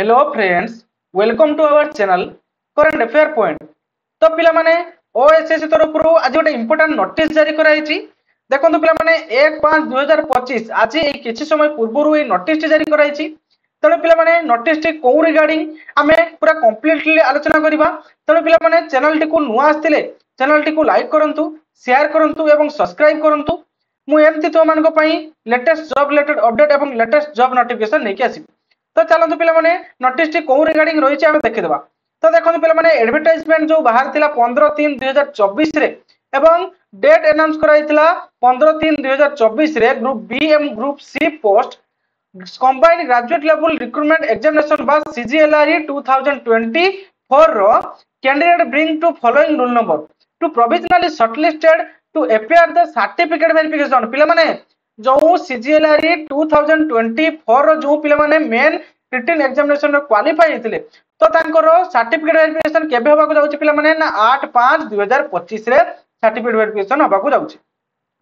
Hello friends, welcome to our channel current affair point. तो पिला माने ओएसएससी तरफ आज गोटे इंपोर्टेंट नोटिस जारी कराई। देखो पिला माने 1/5/2025 आज किसी समय पूर्व ये नोटिस जारी कराई। तेणु पिला माने नोटिस कौ रिगार्डिंग आमे पूरा कंप्लीटली आलोचना करबा। तेणु पिला माने चैनल टी को नुआ आस्तिले चैनल टी को लाइक करंतु, शेयर करंतु एवं सब्सक्राइब करंतु। मु एमती तो मानको पई लेटेस्ट जॉब रिलेटेड अपडेट एवं लेटेस्ट जॉब नोटिफिकेशन लेके आसी। तो चलते पे नोटिस टी कौ रिगार्डिंग रही है देखीदे। तो देखो पे एडवर्टाइजमेंट जो बाहर 15/3/2024 एवं डेट अनाउंस कराइला 15/3/2024 ग्रुप बी एवं group C post combined graduate level recruitment examination बा सीजीएलआरई 2024 रो candidate bring to following rule number two provisionally shortlisted to appear the certificate verification. पिला माने जो सीजीएलआरई 2024 रो जो पिला माने मेन रिटन एग्जामिनेशन रो क्वालिफाई हेतिले तो तांकर सर्टिफिकेट वेरिफिकेशन केबे होबा को जाउची पिला माने ना 8/5/2025 रे सर्टिफिकेट वेरिफिकेशन होबा को जाउची।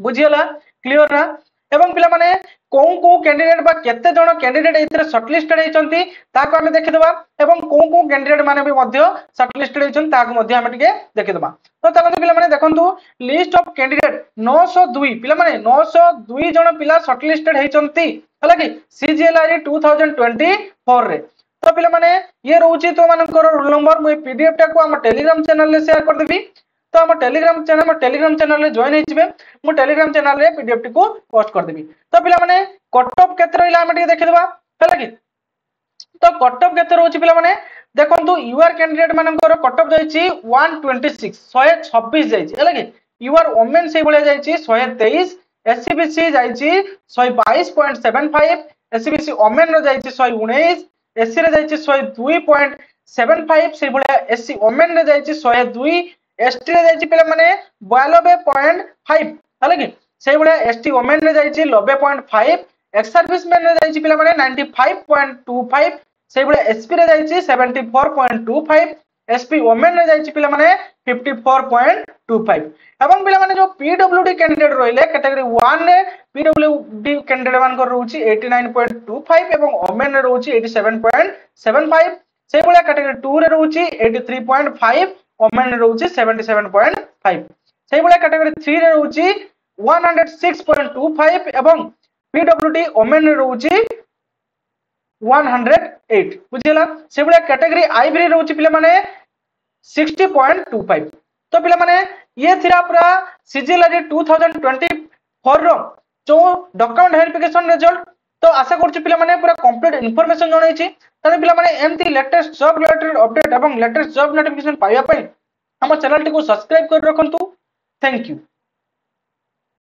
बुझियला क्लियर ना? एवं पिला माने कौ कौ कैंडिडेट बा केते जण कैंडिडेट एथिरे शॉर्टलिस्टेड हेचंती ताको हमें देखि देबा एवं कौ कौ कैंडिडेट माने भी मध्य शॉर्टलिस्टेड हेचंती ताको मध्य हमें टिके देखि देबा। तो चलते पिला माने देखंतु लिस्ट ऑफ कैंडिडेट 902 पिला माने 902 जण पिला शॉर्टलिस्टेड हेचंती हला कि सीजीएलआरई 2024 रे। तो पिला माने ये रहउची तो मानकर रोल नंबर मु पीडीएफ टा को हम टेलीग्राम चैनल रे शेयर कर देबी। तो हम टेलीग्राम चैनल रे जॉइन हेजिबे। मु टेलीग्राम चैनल रे पीडीएफ टी को पोस्ट कर देबी। तो पिला माने कट ऑफ केते रहिला हम टिके देखि देबा हला कि। तो कट ऑफ केते रहउची पिला माने देखंतु यूआर कैंडिडेट मानकर कट ऑफ जाईची 126 126 जाईची हला कि। यूआर वुमेन से भले जाईची 123, एससीबीसी जाईची 122.75, एससीबीसी वुमेन रो जाईची 119, एससी रे जाईची 102.75 से भले एससी वुमेन रे जाईची 102, एसटी रे जाईची पिला माने 92.5 हला कि। से भले एसटी वुमेन रे जाईची 90.5, एक्स सर्विसमैन रे जाईची पिला माने 95.25, से भले एसपी रे जाईची 74.25, एसपी वुमेन रे जाईची पिला माने 54.25 एवं पिला माने जो पीडब्ल्यूडी कैंडिडेट रहिले कैटेगरी 1 रे पीडब्ल्यूडी कैंडिडेट मान कर रहउची 89.25 एवं वुमेन रे रहउची 87.75, से भले कैटेगरी 2 रे रहउची 83.5, वुमेन रे रहउची 77.5, से भले कैटेगरी 3 रे रहउची 106.25 एवं पीडब्ल्यूडी वुमेन रे रहउची 108 बुझिला। से भले कैटेगरी आई भी रहउची पिला माने 60.25। तो पिला माने ये थिरा पूरा सीजीएलआरई 2024 रो जो डॉक्यूमेंट वेरिफिकेशन रिजल्ट। तो आशा करछु पिला माने पूरा कंप्लीट इंफॉर्मेशन जणाई छी। तने पिला माने एमती लेटेस्ट जॉब रिलेटेड अपडेट एवं लेटेस्ट जॉब नोटिफिकेशन पाइबा पई हम चैनल टी को सब्सक्राइब कर रखंतु। Thank you.